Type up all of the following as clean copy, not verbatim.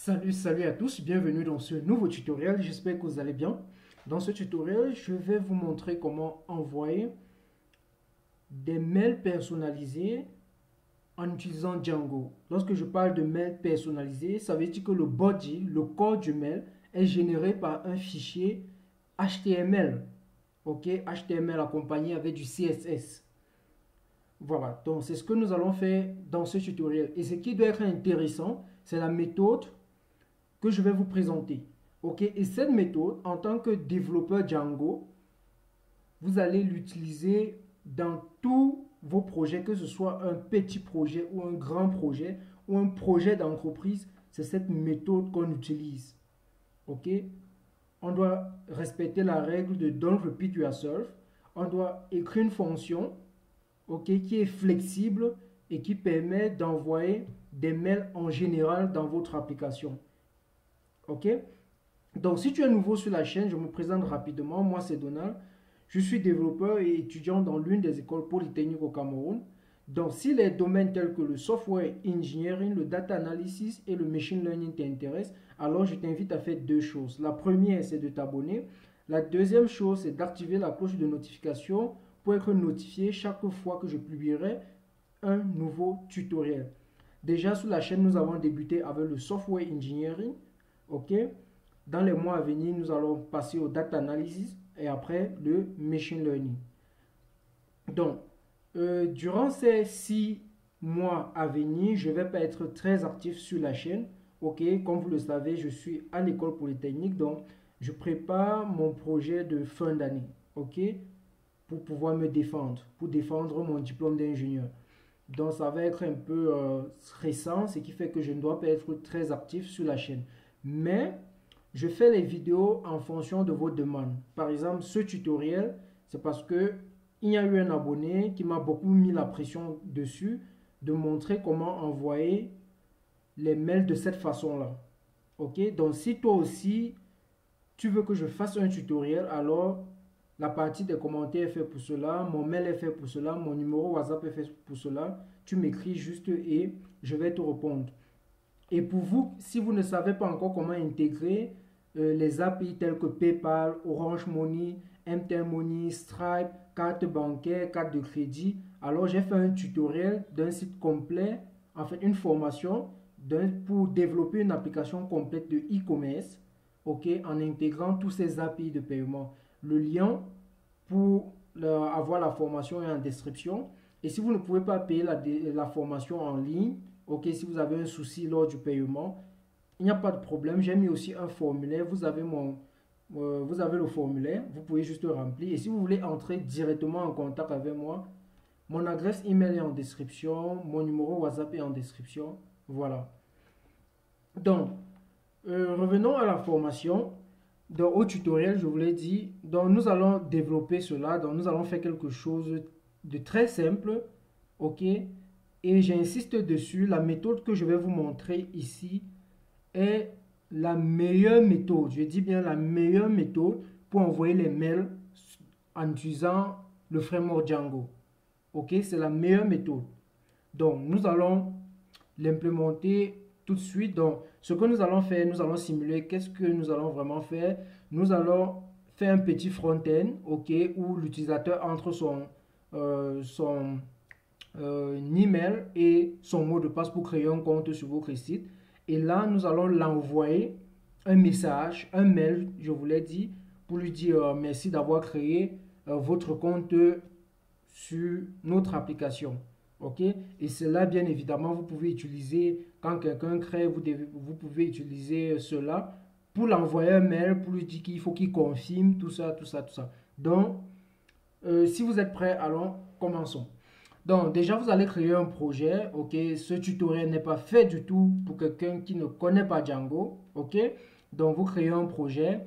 Salut à tous, bienvenue dans ce nouveau tutoriel, j'espère que vous allez bien. Dans ce tutoriel, je vais vous montrer comment envoyer des mails personnalisés en utilisant Django. Lorsque je parle de mails personnalisés, ça veut dire que le body, le corps du mail est généré par un fichier HTML. Ok, HTML accompagné avec du CSS. Voilà, donc c'est ce que nous allons faire dans ce tutoriel. Et ce qui doit être intéressant, c'est la méthode que je vais vous présenter. Ok, et cette méthode, en tant que développeur Django, vous allez l'utiliser dans tous vos projets, que ce soit un petit projet ou un grand projet ou un projet d'entreprise. C'est cette méthode qu'on utilise. Ok, on doit respecter la règle de don't repeat yourself. On doit écrire une fonction, ok, qui est flexible et qui permet d'envoyer des mails en général dans votre application. Ok, donc si tu es nouveau sur la chaîne, je me présente rapidement. Moi, c'est Donald. Je suis développeur et étudiant dans l'une des écoles polytechniques au Cameroun. Donc, si les domaines tels que le software engineering, le data analysis et le machine learning t'intéressent, alors je t'invite à faire deux choses. La première, c'est de t'abonner. La deuxième chose, c'est d'activer la cloche de notification pour être notifié chaque fois que je publierai un nouveau tutoriel. Déjà, sur la chaîne, nous avons débuté avec le software engineering. Ok, dans les mois à venir, nous allons passer au data analysis et après le machine learning. Donc, durant ces 6 mois à venir, je ne vais pas être très actif sur la chaîne. Ok, comme vous le savez, je suis à l'école polytechnique, donc je prépare mon projet de fin d'année. Ok, pour pouvoir me défendre, pour défendre mon diplôme d'ingénieur. Donc, ça va être un peu stressant, ce qui fait que je ne dois pas être très actif sur la chaîne. Mais je fais les vidéos en fonction de vos demandes. Par exemple, ce tutoriel, c'est parce que il y a eu un abonné qui m'a beaucoup mis la pression dessus de montrer comment envoyer les mails de cette façon-là. Ok, donc si toi aussi tu veux que je fasse un tutoriel, alors la partie des commentaires est faite pour cela, mon mail est fait pour cela, mon numéro WhatsApp est fait pour cela. Tu m'écris juste et je vais te répondre. Et pour vous, si vous ne savez pas encore comment intégrer les API tels que PayPal, Orange Money, MTN Money, Stripe, carte bancaire, carte de crédit, alors j'ai fait un tutoriel d'un site complet, en fait une formation pour développer une application complète de e-commerce, ok, en intégrant tous ces API de paiement. Le lien pour avoir la formation est en description. Et si vous ne pouvez pas payer la formation en ligne, ok, si vous avez un souci lors du paiement, il n'y a pas de problème. J'ai mis aussi un formulaire. Vous avez le formulaire. Vous pouvez juste le remplir. Et si vous voulez entrer directement en contact avec moi, mon adresse email est en description. Mon numéro WhatsApp est en description. Voilà. Donc, revenons à la formation. Donc, au tutoriel, je vous l'ai dit. Donc, nous allons développer cela. Donc, nous allons faire quelque chose de très simple. Ok. Et j'insiste dessus. La méthode que je vais vous montrer ici est la meilleure méthode, je dis bien la meilleure méthode pour envoyer les mails en utilisant le framework Django. Ok, c'est la meilleure méthode. Donc, nous allons l'implémenter tout de suite. Donc, ce que nous allons faire, nous allons simuler qu'est-ce que nous allons vraiment faire. Nous allons faire un petit front-end, ok, où l'utilisateur entre son email et son mot de passe pour créer un compte sur votre site. Et là, nous allons l'envoyer un message, un mail, je vous l'ai dit, pour lui dire merci d'avoir créé votre compte sur notre application. Ok? Et cela, bien évidemment, vous pouvez utiliser, quand quelqu'un crée, vous pouvez utiliser cela pour l'envoyer un mail, pour lui dire qu'il faut qu'il confirme, tout ça, tout ça, tout ça. Donc, si vous êtes prêts, allons, commençons. Donc, déjà, vous allez créer un projet, ok? Ce tutoriel n'est pas fait du tout pour quelqu'un qui ne connaît pas Django, ok? Donc, vous créez un projet,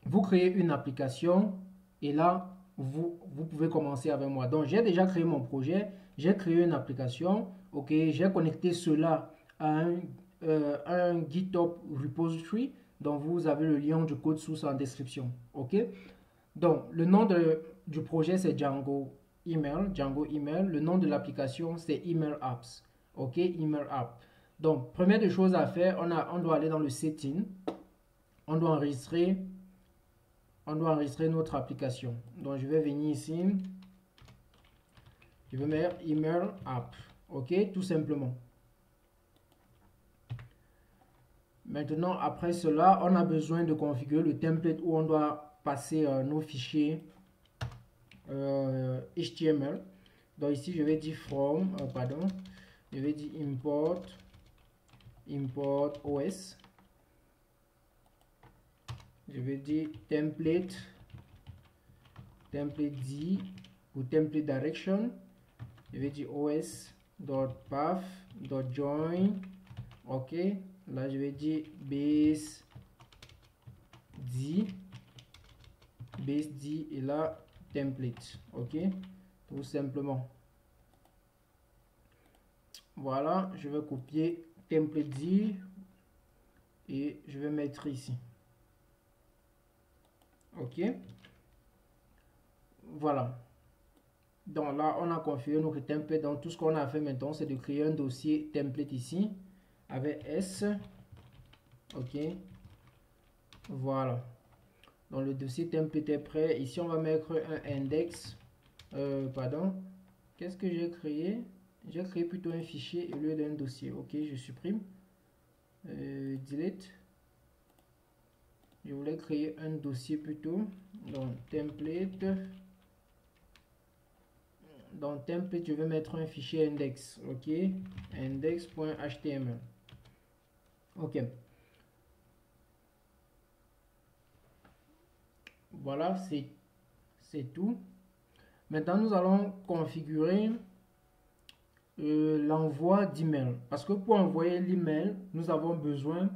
vous créez une application, et là, vous pouvez commencer avec moi. Donc, j'ai déjà créé mon projet, j'ai créé une application, ok? J'ai connecté cela à un GitHub repository, donc vous avez le lien du code source en description, ok? Donc, le nom du projet, c'est Django Email. Le nom de l'application, c'est Email Apps. Ok, Email App. Donc, première des choses à faire, on doit aller dans le setting. On doit enregistrer notre application. Donc, je vais venir ici. Je vais mettre email app. OK, tout simplement. Maintenant, après cela, on a besoin de configurer le template où on doit passer nos fichiers HTML. Donc ici, je vais dire je vais dire import OS. Je vais dire template D ou template direction. Je vais dire os.path.join. OK. Là, je vais dire base D et là template. OK, tout simplement. Voilà, je vais copier template D et je vais mettre ici. OK, voilà. Donc là, on a configuré notre template. Donc tout ce qu'on a fait maintenant, c'est de créer un dossier template ici avec S. OK, voilà. Donc le dossier template est prêt. Ici, on va mettre un index. Qu'est-ce que j'ai créé? J'ai créé plutôt un fichier au lieu d'un dossier. OK, je supprime. Delete. Je voulais créer un dossier plutôt. Donc template. Dans template, je vais mettre un fichier index. OK, index.html. OK. Voilà, c'est tout. Maintenant, nous allons configurer l'envoi d'email. Parce que pour envoyer l'email, nous avons besoin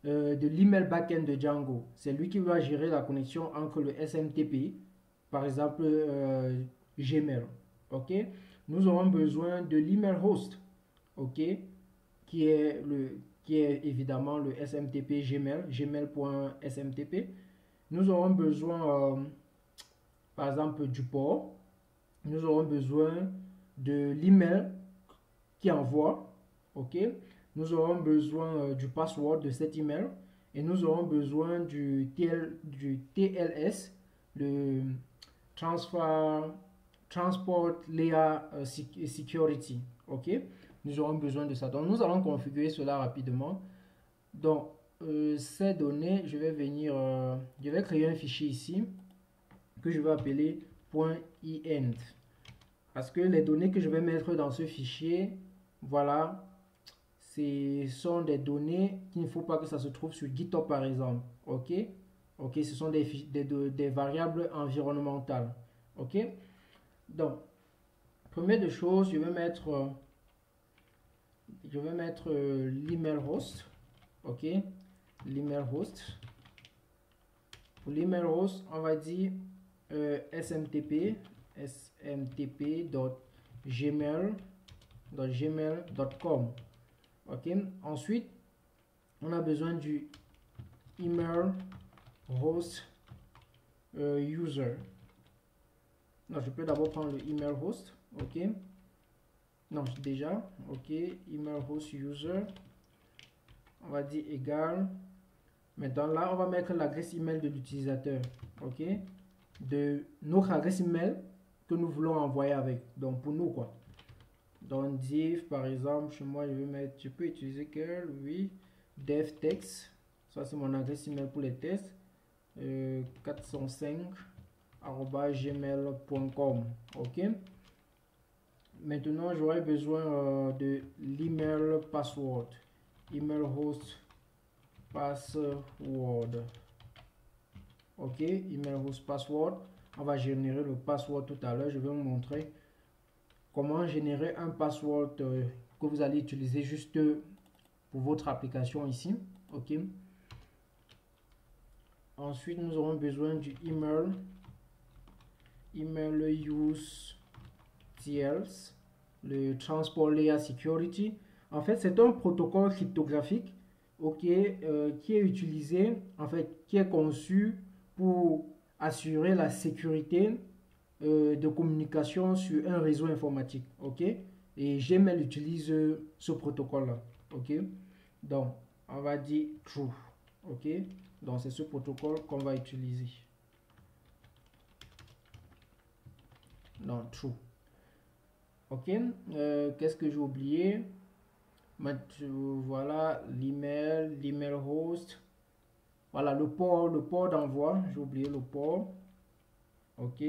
de l'email backend de Django. C'est lui qui va gérer la connexion entre le SMTP, par exemple Gmail. OK. Nous aurons besoin de l'email host. OK. Qui est évidemment le SMTP Gmail, gmail.smtp. Nous aurons besoin, par exemple, du port. Nous aurons besoin de l'email qui envoie. OK. Nous aurons besoin du password de cet email. Et nous aurons besoin du TLS, le Transport Layer Security. OK. Nous aurons besoin de ça. Donc, nous allons configurer cela rapidement. Donc, ces données, je vais créer un fichier ici que je vais appeler .end. Parce que les données que je vais mettre dans ce fichier, voilà, ce sont des données qu'il ne faut pas que ça se trouve sur GitHub par exemple. OK? OK, ce sont des variables environnementales. OK? Donc, première des choses, je vais mettre l'email host. OK? L'email host. Pour l'email host, on va dire smtp.gmail.com. OK. Ensuite, on a besoin du email host user. Non, je peux d'abord prendre le email host. OK. Non, déjà. OK. Email host user. On va dire égal. Maintenant, là, on va mettre l'adresse email de l'utilisateur. OK. De notre adresse email que nous voulons envoyer avec. Donc, pour nous, quoi. Donc, div, par exemple, chez moi, je peux utiliser curl, oui. Dev text. Ça, c'est mon adresse email pour les tests. 405@gmail.com. OK. Maintenant, j'aurai besoin de l'email password. Email host password. OK, email host password. On va générer le password tout à l'heure. Je vais vous montrer comment générer un password que vous allez utiliser juste pour votre application ici. OK. Ensuite, nous aurons besoin du email use TLS, le Transport Layer Security. En fait, c'est un protocole cryptographique, OK, qui est utilisé, en fait, qui est conçu pour assurer la sécurité de communication sur un réseau informatique. OK, et Gmail utilise ce protocole là. ok. Donc on va dire true, ok. Donc c'est ce protocole qu'on va utiliser. Non, true, ok. Qu'est-ce que j'ai oublié? Voilà l'email host, voilà le port d'envoi, j'ai oublié le port, ok.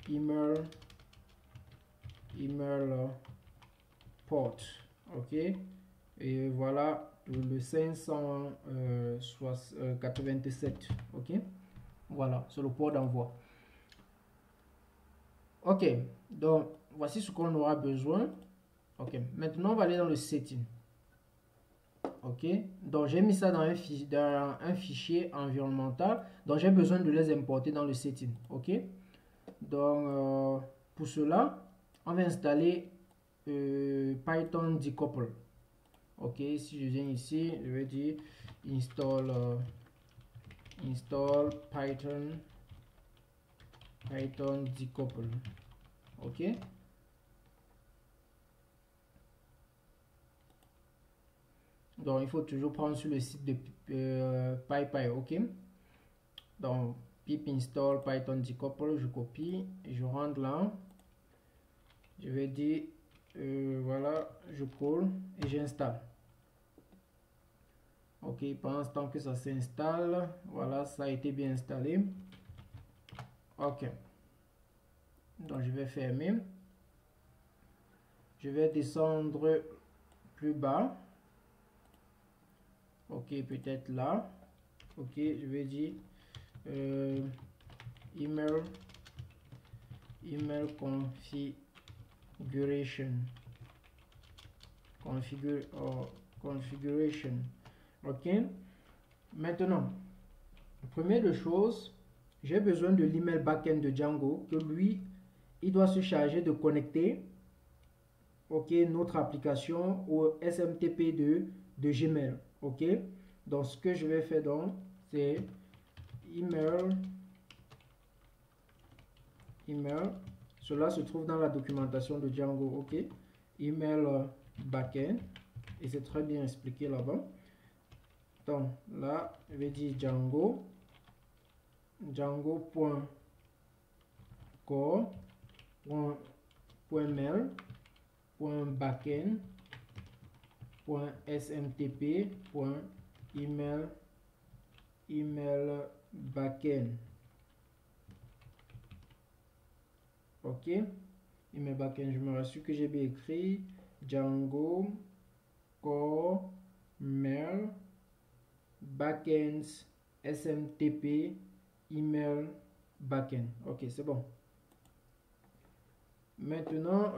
Email port, ok. Et voilà le 587, ok. Voilà, c'est le port d'envoi. Ok, donc voici ce qu'on aura besoin. Ok, maintenant on va aller dans le setting. Ok, donc j'ai mis ça dans un fichier environnemental, donc j'ai besoin de les importer dans le setting. Ok, donc pour cela on va installer Python decouple. Ok, si je viens ici, je vais dire install Python decouple. Ok, donc il faut toujours prendre sur le site de PyPy. Ok, donc pip install Python decouple, je copie et je rentre là, je vais dire voilà, je colle et j'installe. Ok, pendant ce temps que ça s'installe, voilà, ça a été bien installé. Ok, donc je vais fermer, je vais descendre plus bas. Ok, peut-être là. Ok, je vais dire email configuration. Ok, maintenant, première de choses, j'ai besoin de l'email backend de Django, que lui, il doit se charger de connecter, ok, notre application au SMTP de Gmail. Ok, donc ce que je vais faire donc, c'est email, cela se trouve dans la documentation de Django. Ok, email backend, et c'est très bien expliqué là-bas. Donc là, je vais dire django.core.mail.backend.smtp.email backend. Ok, email backend, je me rassure que j'ai bien écrit Django core mail backend smtp email backend. Ok, c'est bon. Maintenant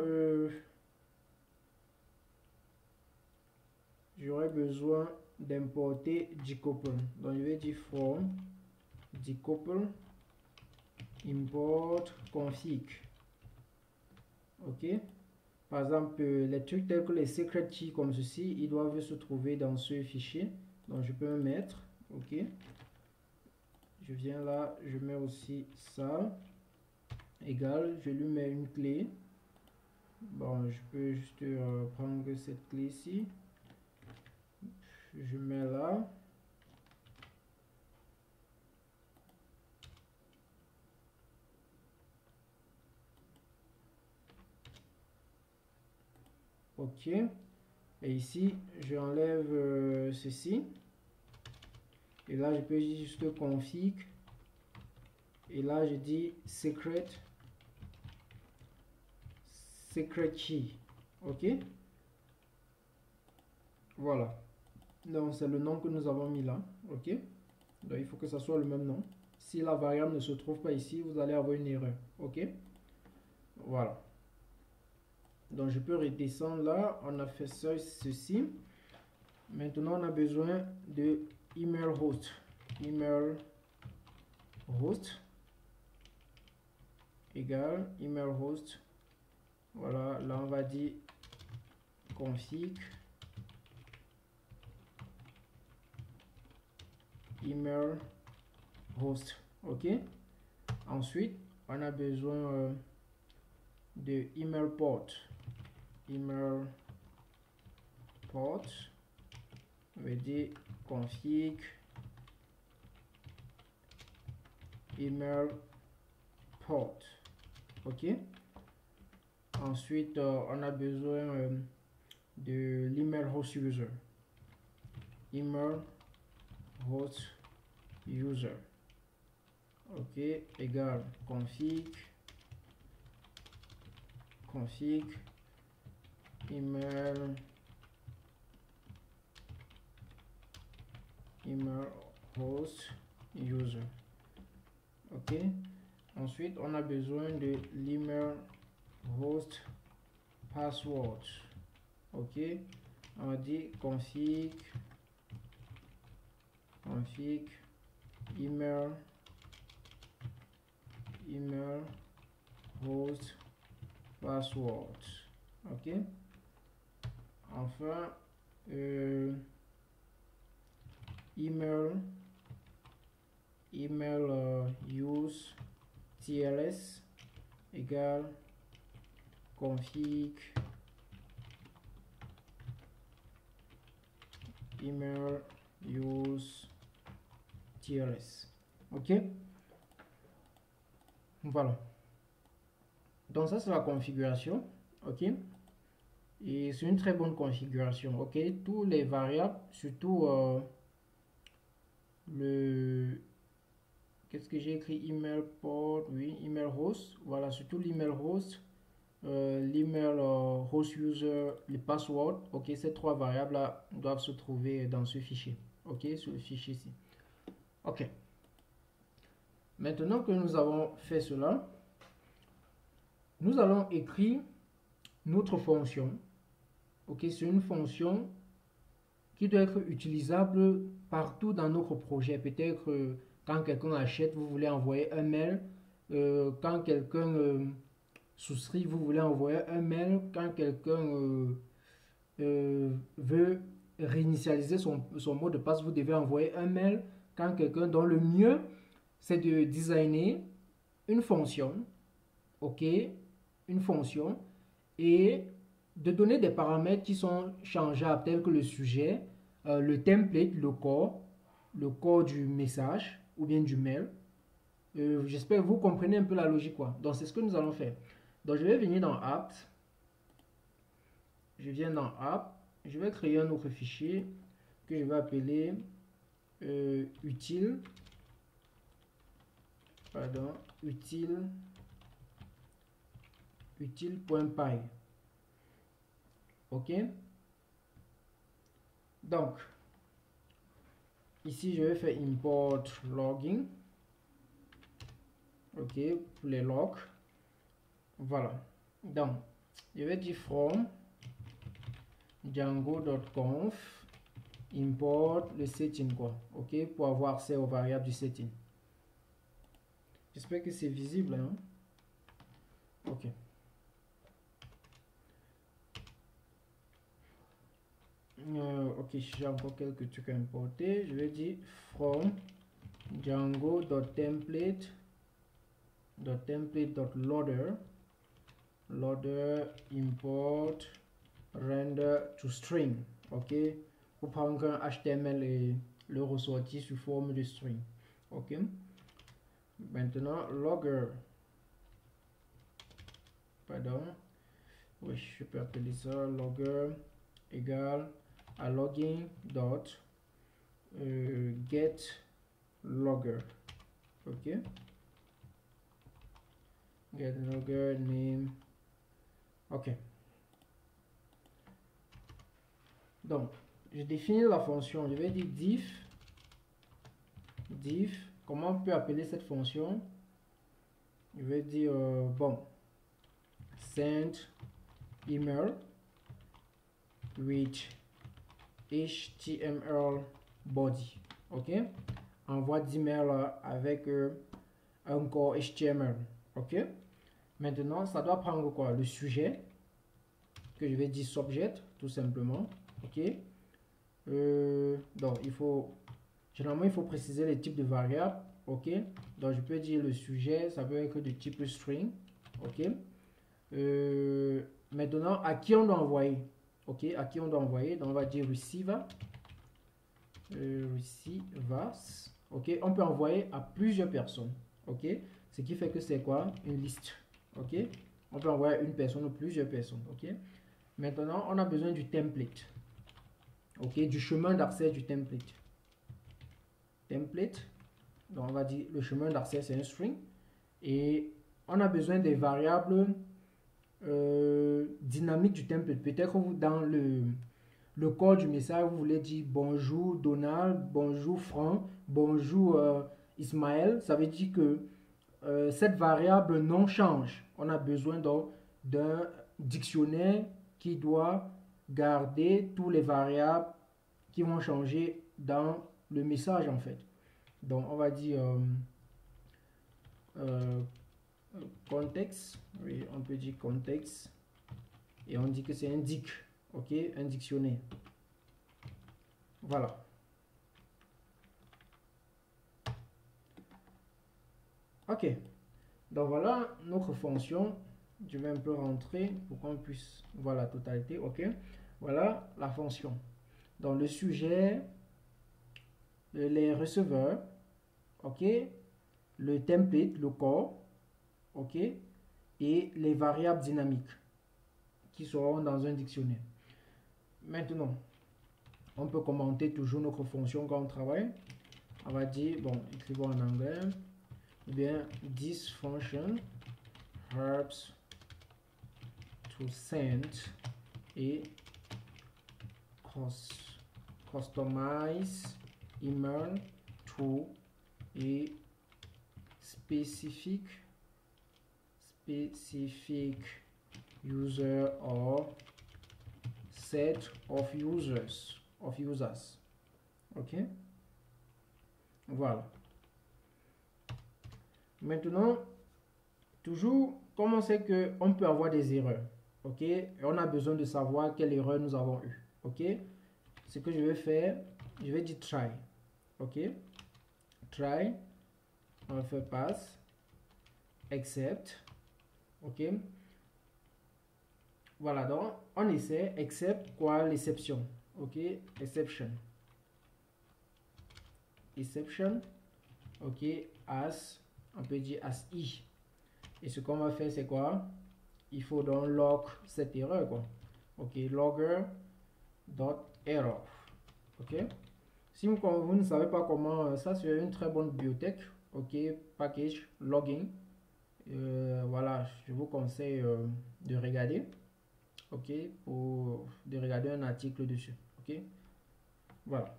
j'aurais besoin d'importer decouple, donc je vais dire from decouple import config. Ok, par exemple les trucs tels que les secret key comme ceci, ils doivent se trouver dans ce fichier, donc je peux me mettre. Ok, je viens là, je mets aussi ça égal, je lui mets une clé. Bon, je peux juste prendre cette clé ici, je mets là. Ok, et ici j'enlève ceci, et là je peux juste config, et là je dis secret key. Ok, voilà, donc c'est le nom que nous avons mis là. Ok, donc il faut que ça soit le même nom. Si la variable ne se trouve pas ici, vous allez avoir une erreur. Ok, voilà, donc je peux redescendre là. On a fait ça, ceci. Maintenant on a besoin de email host égal email host. Voilà, là on va dire config email host. Ok, ensuite on a besoin de email port on va dire config email port. OK. Ensuite, on a besoin de l'email host user. Email host user. OK, égal config email host user. OK. Ensuite, on a besoin de l'email host password. OK. On va dire config email host password. OK. Enfin, email use TLS égale config email use TLS. OK. Voilà. Donc ça c'est la configuration. OK. Et c'est une très bonne configuration. OK. Tous les variables, surtout qu'est-ce que j'ai écrit? Email port, oui, email host. Voilà, surtout l'email host, l'email host user, les passwords. OK, ces trois variables là doivent se trouver dans ce fichier. OK, sur le fichier ici. OK. Maintenant que nous avons fait cela, nous allons écrire notre fonction. OK, c'est une fonction qui doit être utilisable partout dans notre projet. Peut-être quand quelqu'un achète, vous voulez envoyer un mail. Quand quelqu'un souscrit, vous voulez envoyer un mail. Quand quelqu'un veut réinitialiser son mot de passe, vous devez envoyer un mail. Quand quelqu'un, dans le mieux, c'est de designer une fonction. OK, une fonction. Et de donner des paramètres qui sont changeables, tels que le sujet, le template, le corps du message ou bien du mail. J'espère que vous comprenez un peu la logique, quoi. Donc c'est ce que nous allons faire. Donc je vais venir dans apt. Je viens dans apt. Je vais créer un autre fichier que je vais appeler utile. Pardon, utile.py. OK. Donc, ici, je vais faire import logging. OK, pour les logs. Voilà. Donc, je vais dire from django.conf import le setting, quoi. OK, pour avoir accès aux variables du setting. J'espère que c'est visible, hein? OK. OK, j'ai encore quelques trucs à importer. Je vais dire from django.template.loader import render to string. OK, pour prendre un HTML et le ressortir sous forme de string. OK. Maintenant logger. Pardon. Oui, je peux appeler ça logger égale à logging dot get logger. OK, get logger name. OK, donc je définis la fonction. Je vais dire diff. Comment on peut appeler cette fonction? Je vais dire bon, send email with HTML body. OK, envoi d'email avec un corps HTML. OK, maintenant ça doit prendre quoi? Le sujet que je vais dire subject tout simplement. OK, donc généralement il faut préciser les types de variables. OK, donc je peux dire le sujet, ça peut être de type string. OK, maintenant à qui on doit envoyer? OK, à qui on doit envoyer? Donc on va dire receiver. receive. Ok, on peut envoyer à plusieurs personnes. Ok, ce qui fait que c'est quoi? Une liste. Ok, on peut envoyer à une personne ou plusieurs personnes. Ok, maintenant on a besoin du template. Ok, du chemin d'accès du template. Template, donc on va dire le chemin d'accès c'est un string. Et on a besoin des variables dynamiques du template. Peut-être vous dans le corps du message, vous voulez dire bonjour Donald, bonjour Franck, bonjour Ismaël. Ça veut dire que cette variable non change. On a besoin donc d'un dictionnaire qui doit garder tous les variables qui vont changer dans le message en fait. Donc on va dire contexte, oui, on peut dire contexte et on dit que c'est un dic, ok, un dictionnaire. Voilà. Ok, donc voilà notre fonction. Je vais un peu rentrer pour qu'on puisse voir la totalité. Ok, voilà la fonction. Dans le sujet, les receveurs, ok, le template, le corps, ok, et les variables dynamiques qui seront dans un dictionnaire. Maintenant, on peut commenter toujours notre fonction quand on travaille. On va dire, bon, écrivons en anglais, ou bien this function helps to send et customize email to a specific user or set of users ok, voilà. Maintenant, toujours comme on sait que on peut avoir des erreurs, ok, et on a besoin de savoir quelle erreur nous avons eu, ok, ce que je vais faire, je vais dire try, ok, try, on va faire pass, except, ok, voilà, donc on essaie, except quoi, l'exception, ok, exception, ok, as, on peut dire as i, et ce qu'on va faire c'est quoi, il faut donc log cette erreur quoi, ok, logger dot error, ok. Si vous ne savez pas comment, ça c'est une très bonne bibliothèque, ok, package logging, voilà, je vous conseille de regarder, ok, de regarder un article dessus, ok, voilà,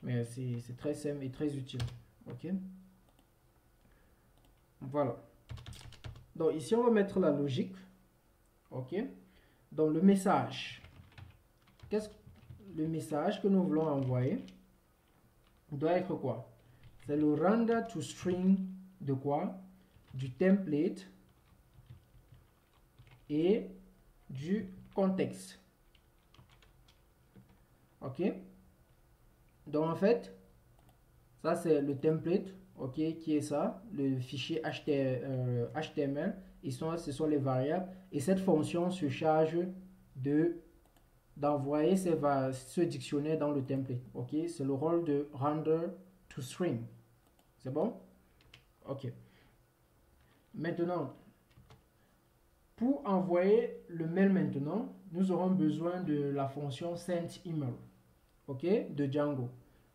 mais c'est très simple et très utile, ok, voilà. Donc ici on va mettre la logique, ok, donc le message, le message que nous voulons envoyer doit être quoi? C'est le render to string de quoi? Du template et du contexte. Ok, donc en fait ça c'est le template, ok, qui est ça, le fichier HTML, ce sont les variables, et cette fonction se charge d'envoyer ce dictionnaire dans le template, ok, c'est le rôle de render to string, c'est bon, ok. Maintenant, pour envoyer le mail maintenant, nous aurons besoin de la fonction sendEmail, ok, de Django.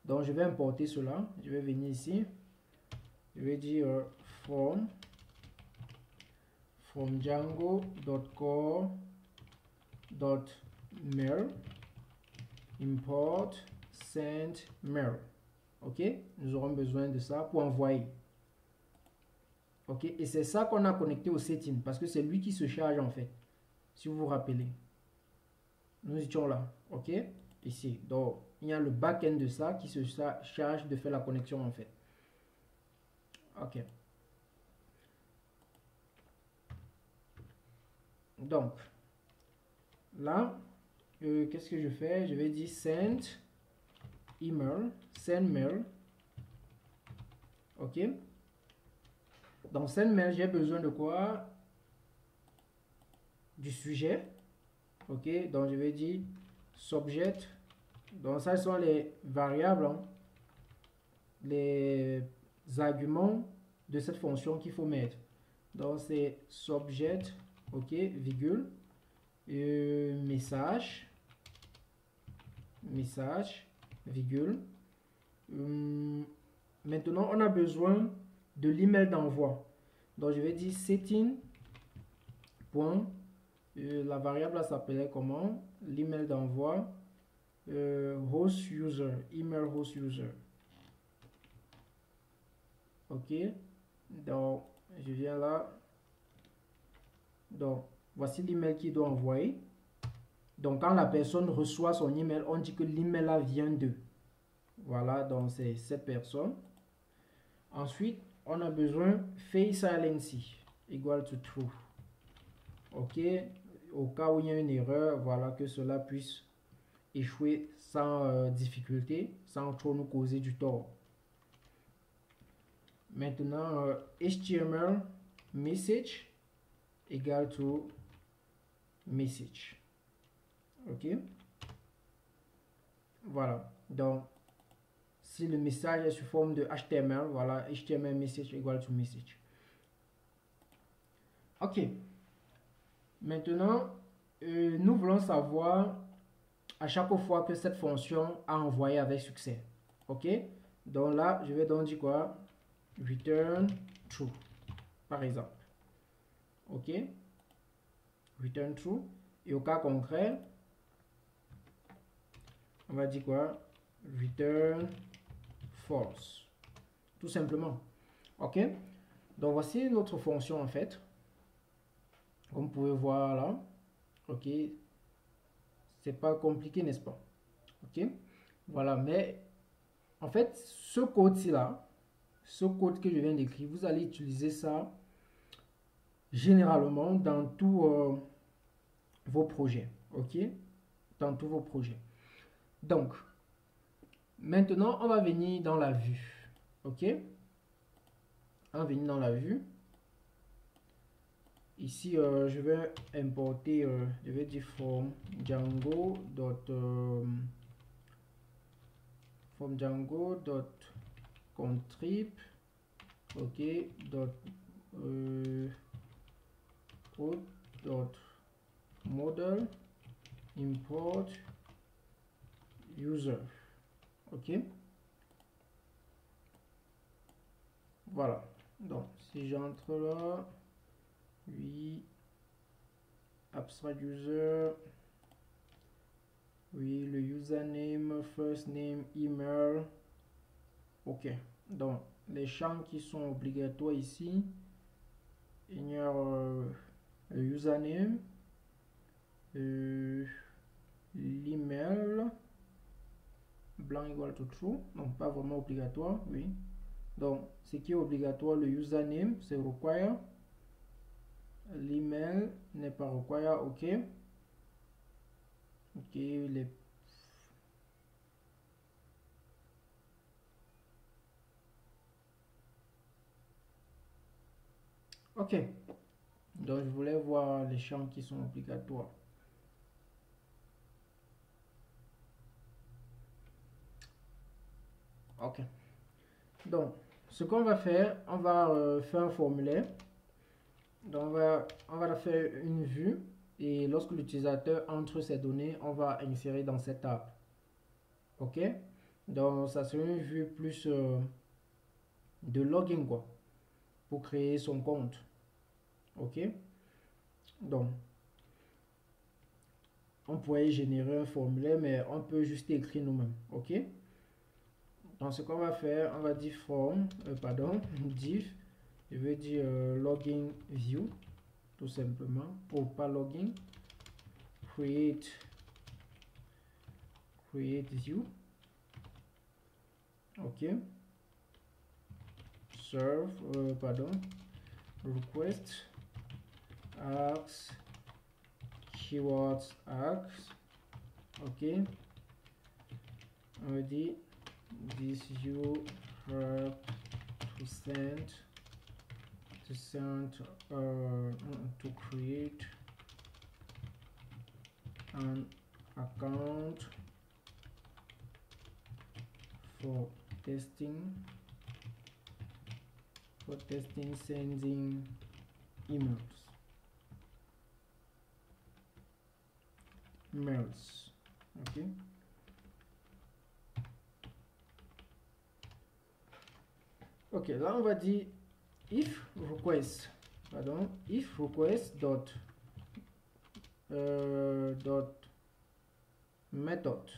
Donc je vais importer cela, je vais venir ici, je vais dire from django.core.mail import sendMail, ok, nous aurons besoin de ça pour envoyer. Ok, et c'est ça qu'on a connecté au setting parce que c'est lui qui se charge en fait. Si vous vous rappelez, nous étions là, ok, ici. Donc il y a le back-end de ça qui se charge de faire la connexion en fait. Ok. Donc là, qu'est-ce que je fais? Je vais dire sendMail, ok. Dans sendMail, j'ai besoin de quoi? Du sujet, ok. Donc je vais dire subject Donc ça, ce sont les variables, hein, les arguments de cette fonction qu'il faut mettre. Donc c'est subject, ok, virgule, message, virgule. Maintenant, on a besoin de l'email d'envoi. Donc je vais dire setting. Point, la variable s'appelait comment? L'email d'envoi, host user, email host user. Ok, donc je viens là. Donc voici l'email qu'il doit envoyer. Donc quand la personne reçoit son email, on dit que l'email là vient de. Voilà, donc c'est cette personne. Ensuite, on a besoin face INC égale to true. Ok, au cas où il y a une erreur, voilà, que cela puisse échouer sans difficulté, sans trop nous causer du tort. Maintenant, HTML message égale to message. Ok, voilà. Donc si le message est sous forme de HTML, voilà, HTML message égale to message. Ok, maintenant nous voulons savoir à chaque fois que cette fonction a envoyé avec succès. Ok, donc là je vais donc dire quoi? Return true, par exemple. Ok, return true. Et au cas concret, on va dire quoi? Return false, tout simplement. Ok, donc voici notre fonction en fait, comme vous pouvez voir là. Ok, c'est pas compliqué, n'est-ce pas? Ok, voilà. Mais en fait, ce code-ci là, ce code que je viens d'écrire, vous allez utiliser ça généralement dans tous vos projets. Ok, dans tous vos projets. Donc maintenant on va venir dans la vue. Ok, on va venir dans la vue. Ici je vais importer, je vais dire from Django contrib, ok, model import user. Ok, voilà. Donc si j'entre là, oui, abstract user, oui, le username, first name, email. Ok, donc les champs qui sont obligatoires ici, il y a le username, l'email, blanc égale to true, donc pas vraiment obligatoire, oui. Donc ce qui est obligatoire, le username, c'est require, l'email n'est pas require, ok. Ok, les ok, donc je voulais voir les champs qui sont obligatoires. Ok, donc ce qu'on va faire, on va faire un formulaire. Donc on va faire une vue et lorsque l'utilisateur entre ses données, on va insérer dans cette table. Ok, donc ça sera une vue plus de login quoi, pour créer son compte. Ok, donc on pourrait générer un formulaire, mais on peut juste écrire nous-mêmes. Ok, donc ce qu'on va faire, on va dire div, je vais dire login view, tout simplement, pour pas login, create view. Ok, serve, request ask keywords ask. Ok, on va dire this you have to send to create an account for testing sending mails. Ok. Ok, là on va dire if request dot method.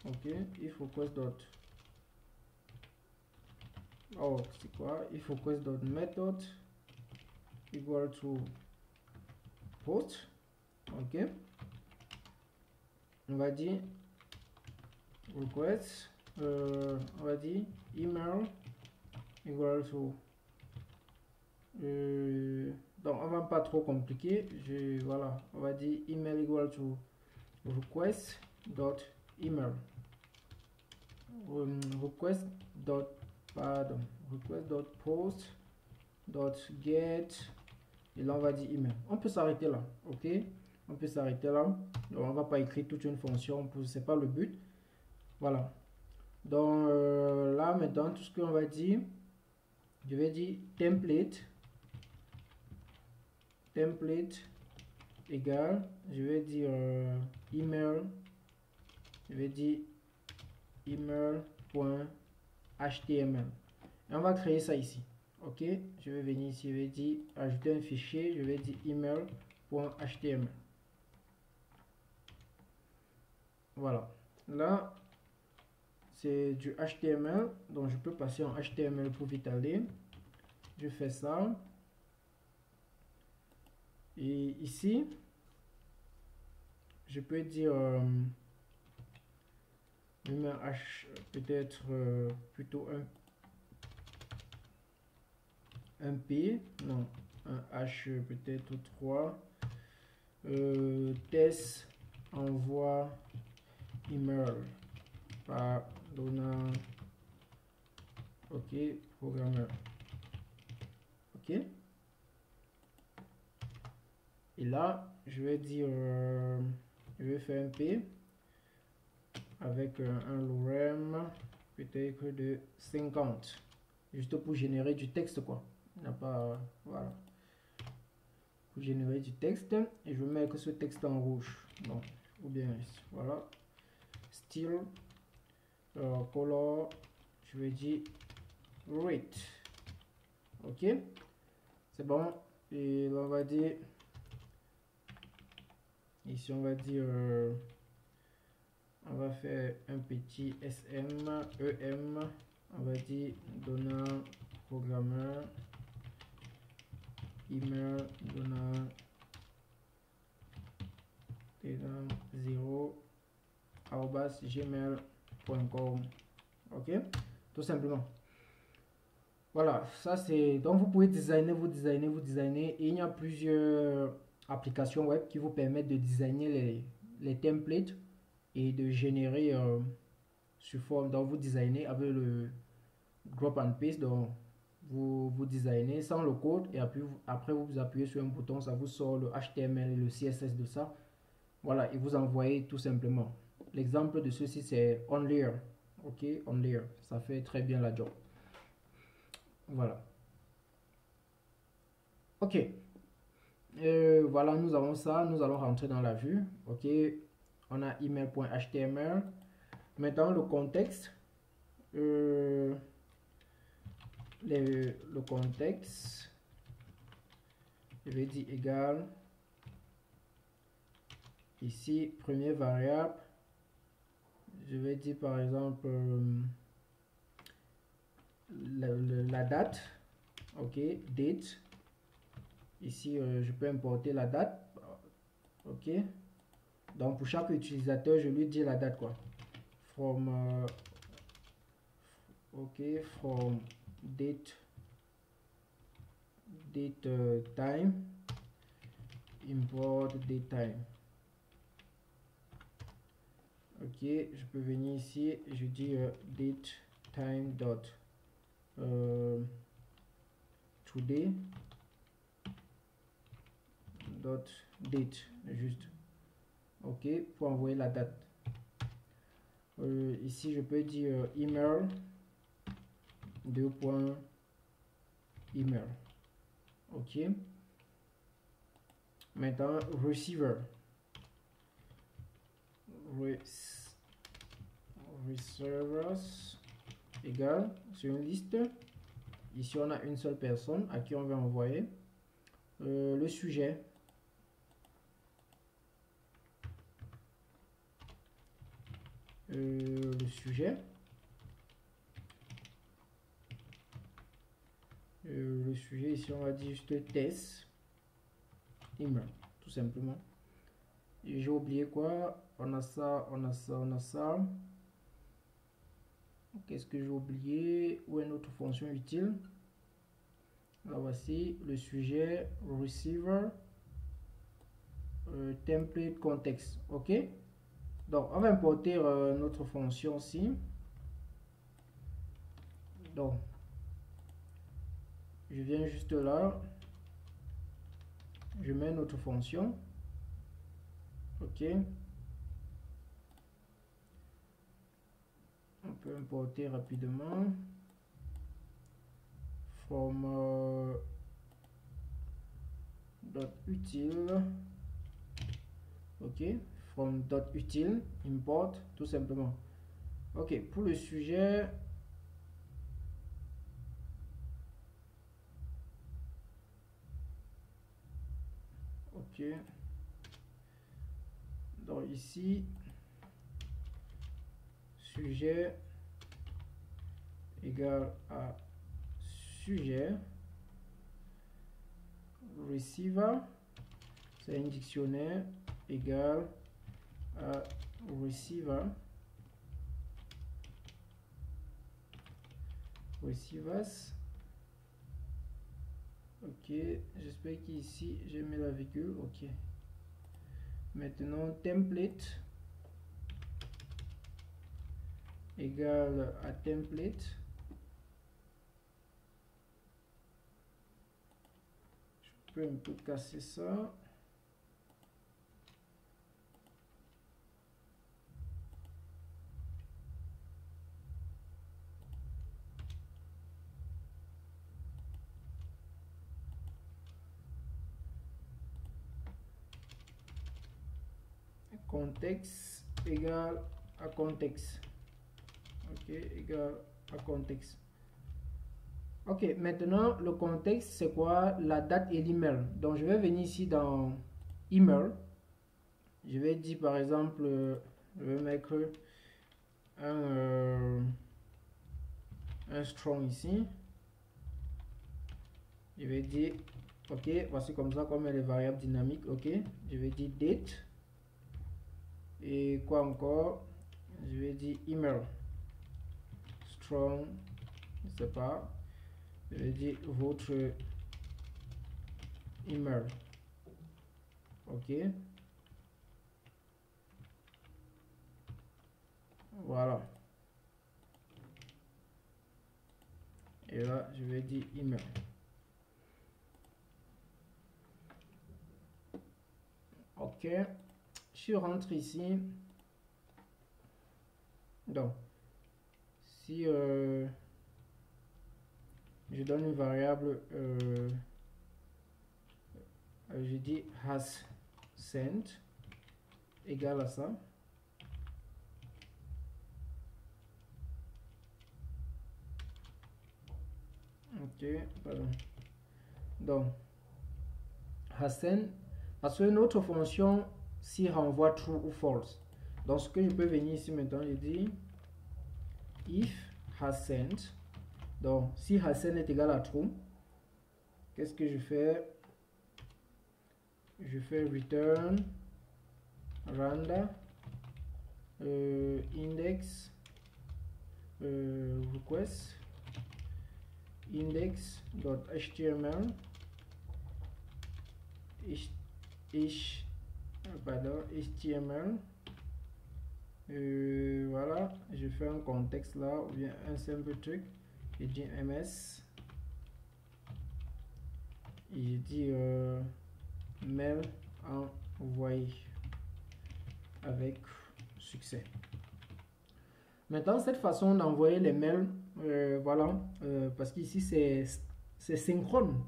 Ok, if request dot c'est quoi, if request dot method equal to post. Ok, on va dire request, on va dire email equal to donc on va pas trop compliquer, voilà, on va dire email equal to request dot email, request dot post dot get, et là on va dire email. On peut s'arrêter là. Ok, on peut s'arrêter là. Donc, on va pas écrire toute une fonction, c'est pas le but. Voilà, donc là maintenant tout ce qu'on va dire, je vais dire template égal, je vais dire email, je vais dire email.html, et on va créer ça ici. Ok, je vais venir ici, je vais dire ajouter un fichier, je vais dire email.html. Voilà, là c'est du HTML, donc je peux passer en HTML pour vite aller. Je fais ça, et ici je peux dire peut-être plutôt un P, non, un H peut-être 3, test envoie email pardonnant. Ok, programmeur. Ok, et là je vais dire je vais faire un P avec un lorem peut-être de 50, juste pour générer du texte quoi. N'a pas, voilà, pour générer du texte, et je vais mettre ce texte en rouge, donc, ou bien voilà, style color, je vais dire rate. Ok, c'est bon, et là on va dire ici, on va dire on va faire un petit SM EM, on va dire donnant programmeur email donnant 0 @gmail.com. ok, tout simplement. Voilà, ça c'est, donc vous pouvez designer, et il y a plusieurs applications web qui vous permettent de designer les templates et de générer sur forme. Donc vous designez avec le drop and paste, donc vous designez sans le code, et après vous appuyez sur un bouton, ça vous sort le HTML et le CSS de ça. Voilà, et vous envoyez tout simplement. L'exemple de ceci c'est OnLayer. Ok, OnLayer, ça fait très bien la job. Voilà. Ok, voilà, nous avons ça, nous allons rentrer dans la vue. Ok, on a email.html. Maintenant le contexte, le contexte, je vais dire égal, ici première variable, je vais dire par exemple la date. Ok, date, ici je peux importer la date. Ok, donc pour chaque utilisateur je lui dis la date quoi, from ok, from date time, import date time. Ok, je peux venir ici, je dis date time dot today dot date, juste. Ok, pour envoyer la date. Ici, je peux dire email, email. OK. Maintenant, receiver. Receivers égale sur une liste. Ici, on a une seule personne à qui on va envoyer. Le sujet. Le sujet. Le sujet, ici, on va dire juste test. Email, tout simplement. J'ai oublié quoi? On a ça, on a ça, on a ça. Qu'est-ce que j'ai oublié? Où est notre fonction utile? Là, voici le sujet, receiver, template, context. OK? Donc, on va importer notre fonction ici. Donc, je viens juste là. Je mets notre fonction. OK. On peut importer rapidement. From .util. OK. From .util. Import, tout simplement. OK. Pour le sujet. OK. Donc ici, sujet égale à sujet. Receiver, c'est un dictionnaire égal à receiver. Receivers. OK, j'espère qu'ici j'ai mis la virgule. OK. Maintenant, template égale à template. Je peux un peu casser ça. Contexte égale à contexte. OK, égale à contexte. OK, maintenant le contexte c'est quoi? La date et l'email. Donc je vais venir ici dans email. Je vais dire par exemple, je vais mettre un strong ici. Je vais dire, OK, voici comme ça, comme les variables dynamiques. OK, je vais dire date. Et quoi encore? Je vais dire email. Strong, je sais pas. Je vais dire votre email. OK. Voilà. Et là, je vais dire email. OK. Je rentre ici. Donc, si je donne une variable, je dis has sent égale à ça. OK, pardon. Donc, has sent, parce que notre fonction s'y renvoie true ou false. Donc, ce que je peux venir ici maintenant, je dis if has sent. Donc, si has sent est égal à true, qu'est-ce que je fais? Je fais return randa index request index.html html. Voilà, je fais un contexte là ou bien un simple truc. Je dis ms et je dis mail envoyé avec succès. Maintenant, cette façon d'envoyer les mails, voilà, parce qu'ici c'est synchrone.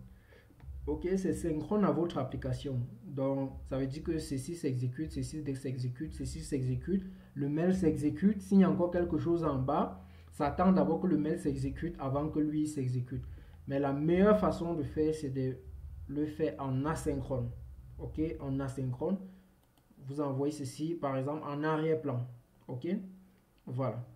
Ok, c'est synchrone à votre application. Donc, ça veut dire que ceci s'exécute, ceci s'exécute, ceci s'exécute. Le mail s'exécute. S'il y a encore quelque chose en bas, ça attend d'abord que le mail s'exécute avant que lui s'exécute. Mais la meilleure façon de faire, c'est de le faire en asynchrone. Ok, en asynchrone. Vous envoyez ceci, par exemple, en arrière-plan. Ok, voilà.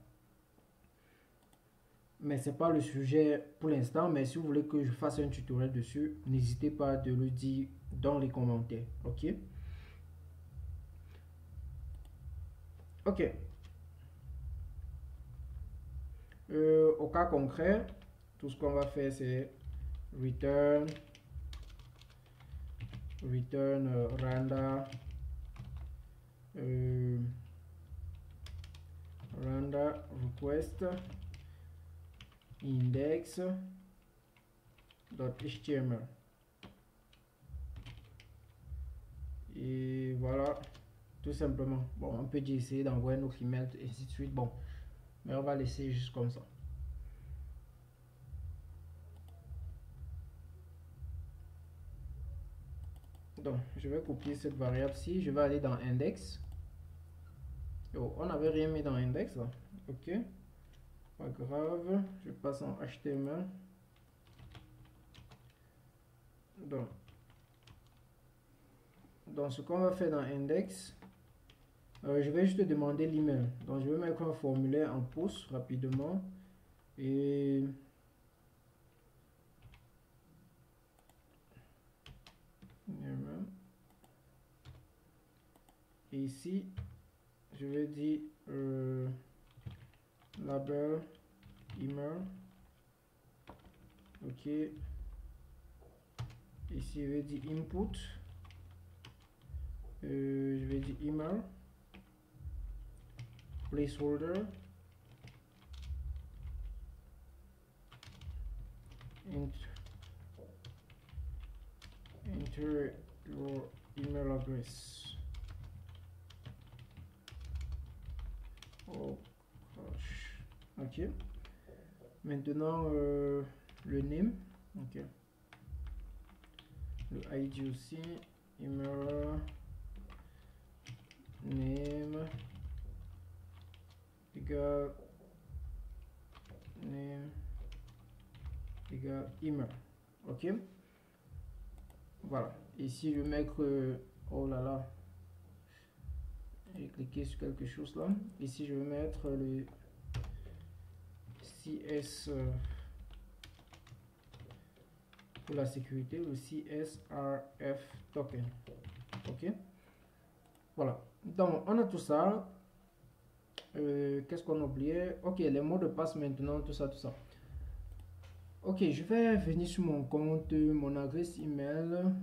Mais ce n'est pas le sujet pour l'instant. Mais si vous voulez que je fasse un tutoriel dessus, n'hésitez pas de le dire dans les commentaires. Ok. Ok. Au cas concret, tout ce qu'on va faire, c'est return randa randa request index.html. Et voilà, tout simplement. Bon, on peut dire essayer d'envoyer notre email et ainsi de suite. Bon, mais on va laisser juste comme ça. Donc, je vais copier cette variable-ci. Je vais aller dans index. Oh, on n'avait rien mis dans index là. Ok. Pas grave. Je passe en HTML. Donc ce qu'on va faire dans index, je vais juste demander l'email. Donc, je vais mettre un formulaire en post rapidement. Et ici, je vais dire label email. Ok. Ici, je vais dire input. Je vais dire email. Placeholder. Enter your email address. Oh gosh. Ok. Maintenant, le name. Ok. Le ID aussi. Email name égale name égale email. Ok. Voilà. Ici, je vais mettre. Oh là là. J'ai cliqué sur quelque chose là. Ici, je vais mettre le CS pour la sécurité, le CSRF token. Ok. Voilà. Donc, on a tout ça. Qu'est-ce qu'on a oublié? Ok, les mots de passe maintenant, tout ça, tout ça. Ok, je vais venir sur mon compte, mon adresse email.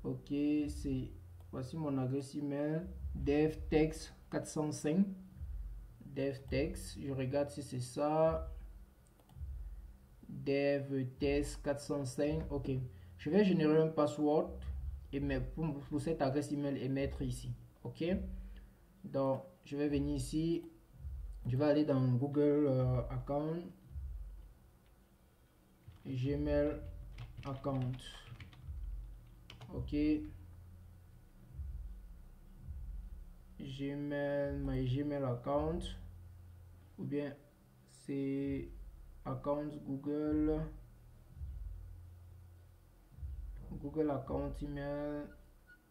Ok, c'est voici mon adresse email devtext 405 devtext. Je regarde si c'est ça. Devtext 405. Ok, je vais générer un password et pour cette adresse email et mettre ici. Ok, donc je vais venir ici. Je vais aller dans Google account, Gmail account. Ok, Gmail, my Gmail account, ou bien c'est account Google account email.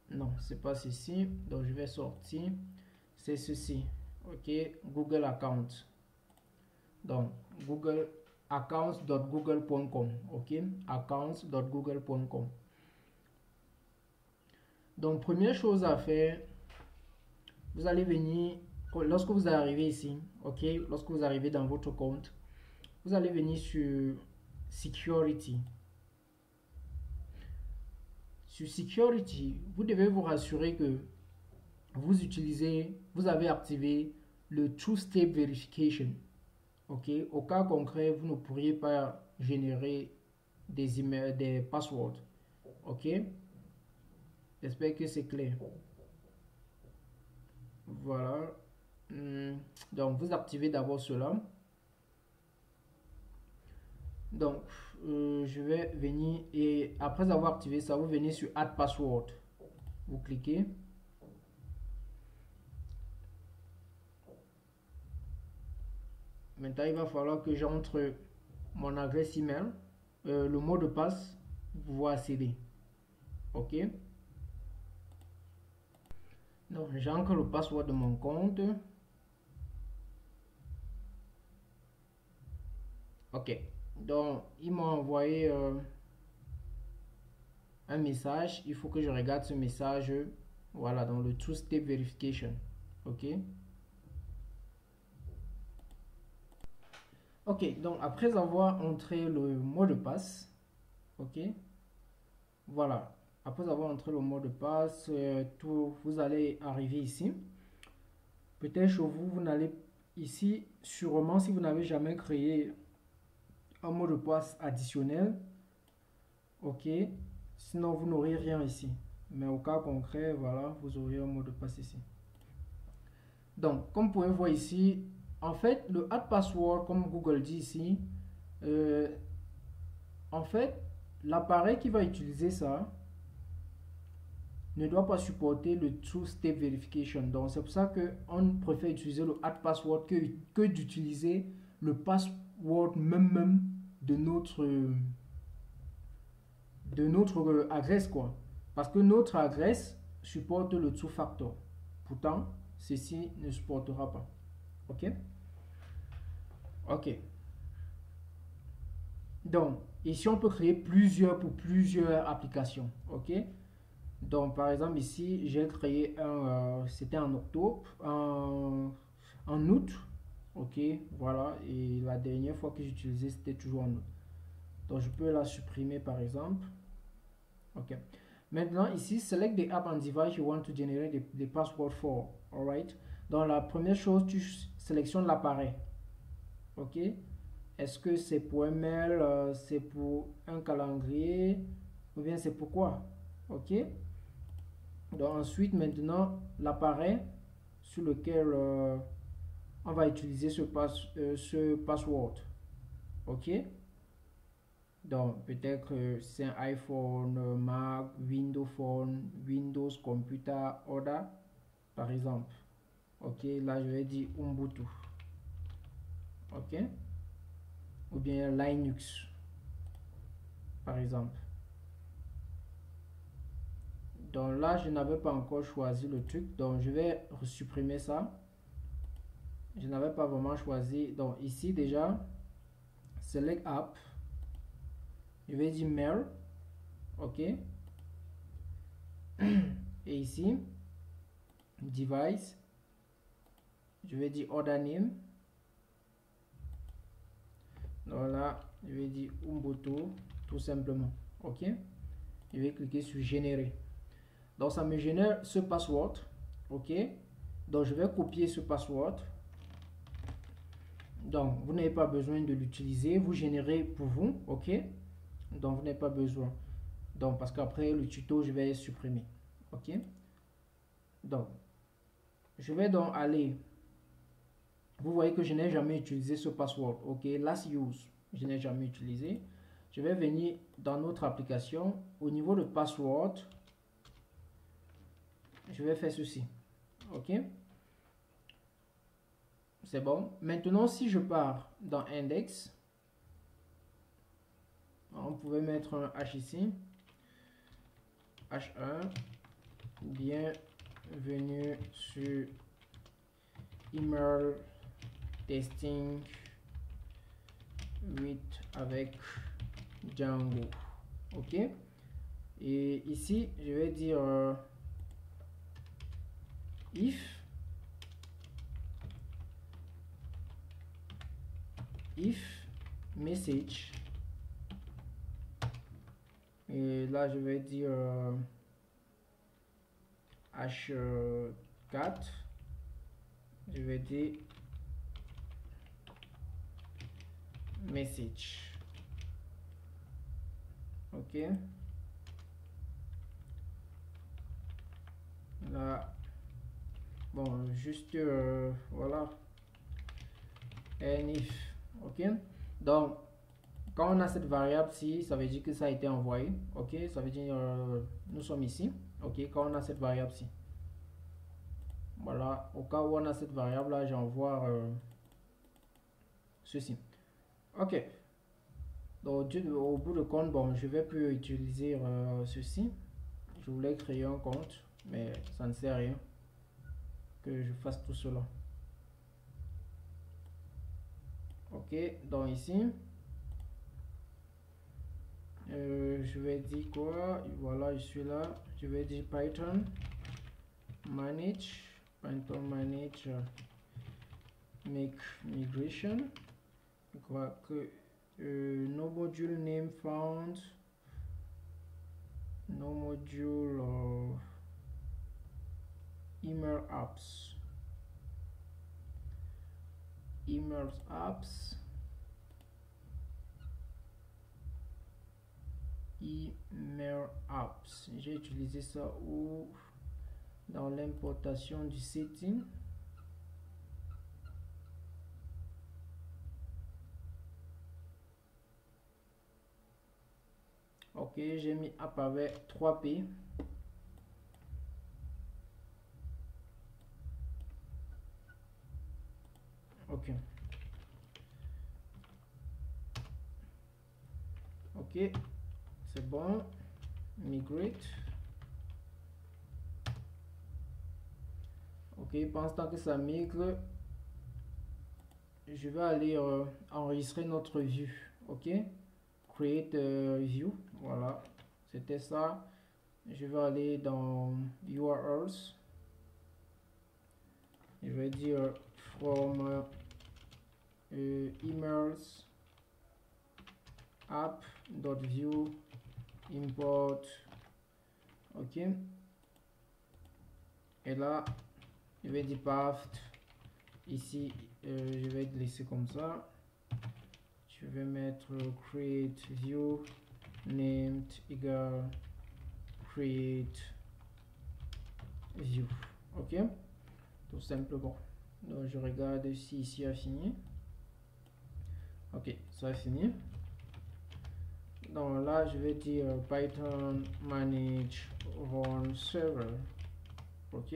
Non, c'est pas ceci, donc je vais sortir. C'est ceci. Ok, Google account. Donc Google accounts.google.com. ok, accounts.google.com. Donc première chose à faire, vous allez venir lorsque vous arrivez ici. Ok, lorsque vous arrivez dans votre compte, vous allez venir sur Security. Sur Security, vous devez vous rassurer que vous avez activé le Two-Step Verification. Ok, au cas concret, vous ne pourriez pas générer des emails, des passwords. Ok, j'espère que c'est clair. Voilà. Donc, vous activez d'abord cela. Donc, je vais venir et après avoir activé ça, vous venez sur Add Password. Vous cliquez. Maintenant, il va falloir que j'entre mon adresse email, le mot de passe pour pouvoir accéder. OK. Donc, j'entre le password de mon compte. OK. Donc, il m'a envoyé un message. Il faut que je regarde ce message. Voilà, dans le two-step verification. OK. OK. Donc, après avoir entré le mot de passe, OK. Voilà. Après avoir entré le mot de passe, vous allez arriver ici. Peut-être chez vous, vous n'allez ici, sûrement, si vous n'avez jamais créé un mot de passe additionnel, OK. Sinon, vous n'aurez rien ici. Mais au cas concret, voilà, vous aurez un mot de passe ici. Donc, comme vous pouvez voir ici, en fait, le add password, comme Google dit ici, en fait, l'appareil qui va utiliser ça ne doit pas supporter le two-step verification. Donc, c'est pour ça qu'on préfère utiliser le add password que d'utiliser le password même de notre adresse, quoi. Parce que notre adresse supporte le two-factor. Pourtant, ceci ne supportera pas. OK? OK. Donc, ici, on peut créer pour plusieurs applications. OK? Donc, par exemple, ici, j'ai créé c'était en octobre, en août. OK, voilà. Et la dernière fois que j'utilisais, c'était toujours en août. Donc, je peux la supprimer, par exemple. OK. Maintenant, ici, select the app and device you want to generate the password for. All right. Donc, la première chose, tu sélectionnes l'appareil. OK. Est-ce que c'est pour un mail, c'est pour un calendrier, ou bien c'est pour quoi? OK. Donc ensuite, maintenant, l'appareil sur lequel on va utiliser ce password. OK. Donc peut-être que c'est un iPhone, Mac, Windows Phone, Windows Computer, Order, par exemple. OK. Là, je vais dire Ubuntu. OK. Ou bien Linux, par exemple. Donc là, je n'avais pas encore choisi le truc. Donc je vais supprimer ça. Je n'avais pas vraiment choisi. Donc ici déjà, select app. Je vais dire mail. OK. Et ici, device. Je vais dire order name. Donc là, je vais dire Ubuntu, tout simplement. OK. Je vais cliquer sur générer. Donc ça me génère ce password. OK. Donc je vais copier ce password. Donc vous n'avez pas besoin de l'utiliser. Vous générez pour vous. OK. Donc vous n'avez pas besoin. Donc parce qu'après le tuto, je vais supprimer. OK. Donc je vais donc aller. Vous voyez que je n'ai jamais utilisé ce password. OK. Last use. Je n'ai jamais utilisé. Je vais venir dans notre application. Au niveau de password, je vais faire ceci. OK. C'est bon. Maintenant, si je pars dans index, on pouvait mettre un H ici. H1. Bienvenue sur email testing avec Django. OK. Et ici, je vais dire if message. Et là, je vais dire H4. Je vais dire message. OK. Là, Bon, juste voilà, and if, ok. Donc quand on a cette variable-ci, ça veut dire que ça a été envoyé, ok. Ça veut dire nous sommes ici, ok. Quand on a cette variable-ci, voilà, au cas où on a cette variable-là, j'envoie ceci, ok. Donc au bout de compte, bon, je vais plus utiliser ceci. Je voulais créer un compte, mais ça ne sert à rien que je fasse tout cela. Ok, donc ici, je vais dire quoi? Voilà, je suis là. Je vais dire Python manage make migration. Je crois que no module name found, no module email apps, j'ai utilisé ça où dans l'importation du setting. Ok, j'ai mis app avec 3p. Ok. Ok, c'est bon. Migrate. Ok, pendant ce temps que ça migre, je vais aller enregistrer notre vue. Ok, create view. Voilà, c'était ça. Je vais aller dans URLs. Je vais dire from emails app.view import. Ok, et là je vais dire path. Ici je vais laisser comme ça. Je vais mettre create view named égal create view. Ok, tout simplement. Donc je regarde si ici a fini. Ok, ça a fini. Donc là je vais dire Python manage run server. Ok,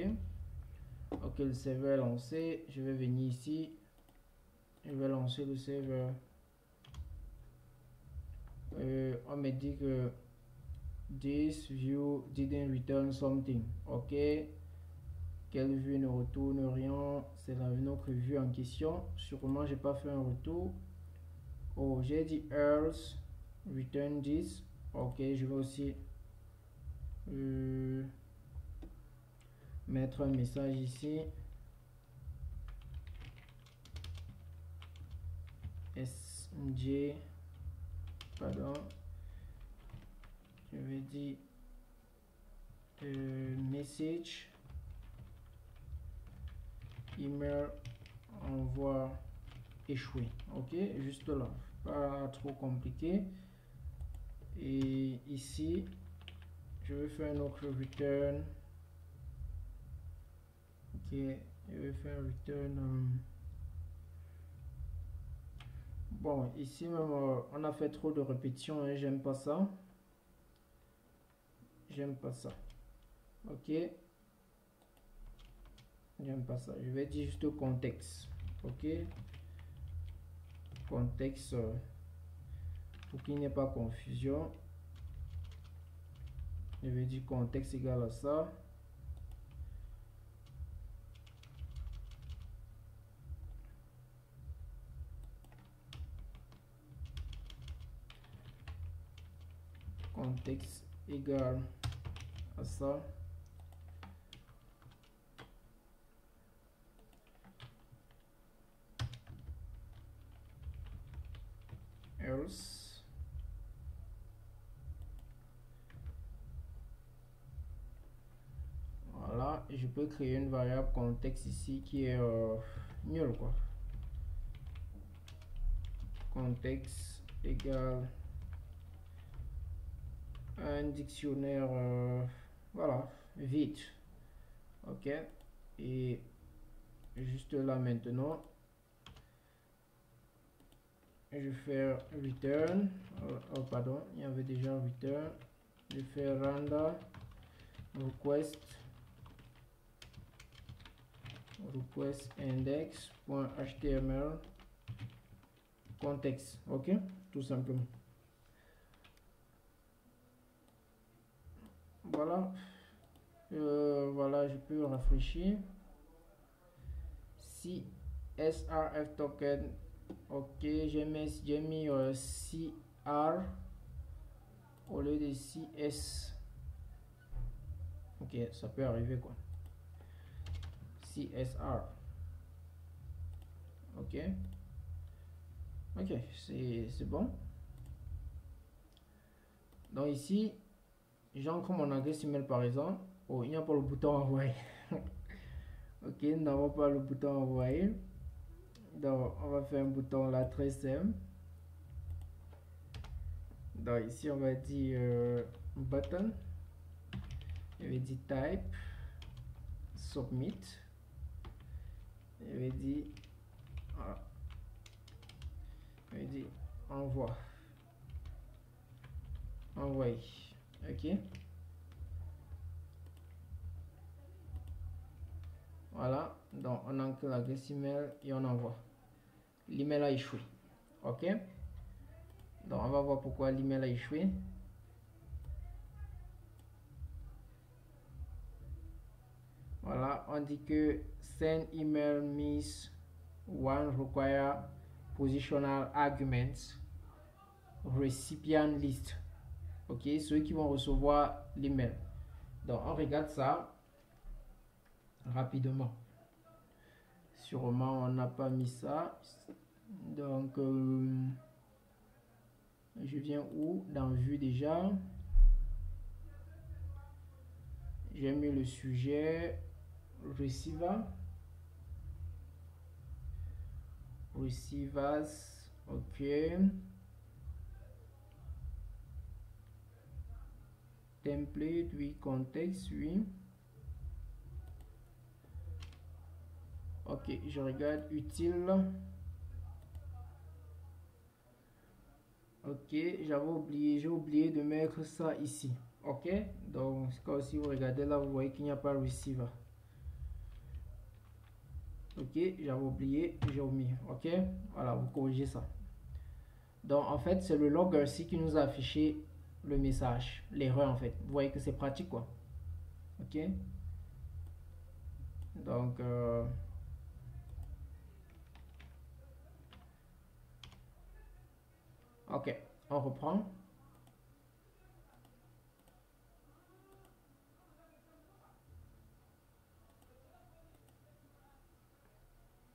ok, le serveur est lancé. Je vais venir ici, je vais lancer le serveur. On me dit que this view didn't return something. Ok, quelle vue ne retourne rien? C'est notre vue en question. Sûrement j'ai pas fait un retour. Oh, j'ai dit else return this. Ok, je vais aussi mettre un message ici. SJ, pardon, je vais dire message email envoi échoué. Ok, juste là, pas trop compliqué. Et ici je vais faire un autre return. Ok, je vais faire un return. Bon, ici même on a fait trop de répétitions, hein, j'aime pas ça. J'aime pas ça. Ok, j'aime pas ça. Je vais dire juste contexte. Ok, contexte pour qu'il n'y ait pas confusion. Je vais dire contexte égal à ça. Contexte égal à ça. Else. Voilà, et je peux créer une variable contexte ici qui est nul quoi. Contexte égal un dictionnaire voilà, vide. Ok, Et juste là maintenant, je fais return. Oh, pardon, il y avait déjà return. Je fais render request index.html contexte. Ok, tout simplement. Voilà. Voilà, je peux rafraîchir. Si srf token, ok, j'ai mis CR au lieu de CS. Ok, ça peut arriver quoi. CSR. Ok. Ok, c'est bon. Donc ici, j'encre mon adresse email par exemple. Oh, il n'y a pas le bouton envoyer. Ok, nous n'avons pas le bouton envoyer. Donc, on va faire un bouton là très simple. Donc ici, on va dire button. Je vais dire type. Submit. Je vais dire, voilà. Je vais dire envoie. Envoyer. Ok. Voilà. Donc on ancre l'adresse email et on envoie. L'email a échoué. Ok. Donc on va voir pourquoi l'email a échoué. Voilà, on dit que send email miss one require positional arguments recipient list. Ok, ceux qui vont recevoir l'email. Donc on regarde ça rapidement. Sûrement on n'a pas mis ça. Donc je viens où? Dans vue déjà. J'ai mis le sujet receiver. Receivers, ok. Template, oui. Contexte, oui. Ok, je regarde utile. Ok, j'ai oublié de mettre ça ici. Ok, donc quand si vous regardez là, vous voyez qu'il n'y a pas receiver. Ok, j'avais oublié, j'ai omis. Ok, voilà, vous corrigez ça. Donc en fait, c'est le logger ici qui nous a affiché le message, l'erreur en fait. Vous voyez que c'est pratique quoi. Ok, donc ok, on reprend.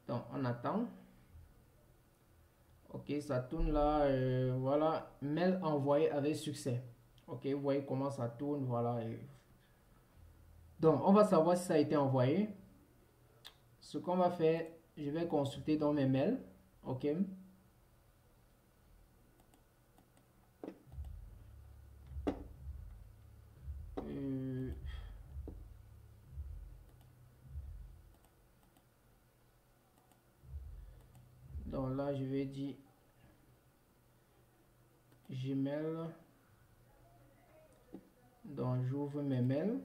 Donc on attend. Ok, ça tourne là. Voilà, mail envoyé avec succès. Ok, vous voyez comment ça tourne. Voilà. Donc on va savoir si ça a été envoyé. Ce qu'on va faire, je vais consulter dans mes mails. Ok. Donc là, je vais dire Gmail. Donc j'ouvre mes mails.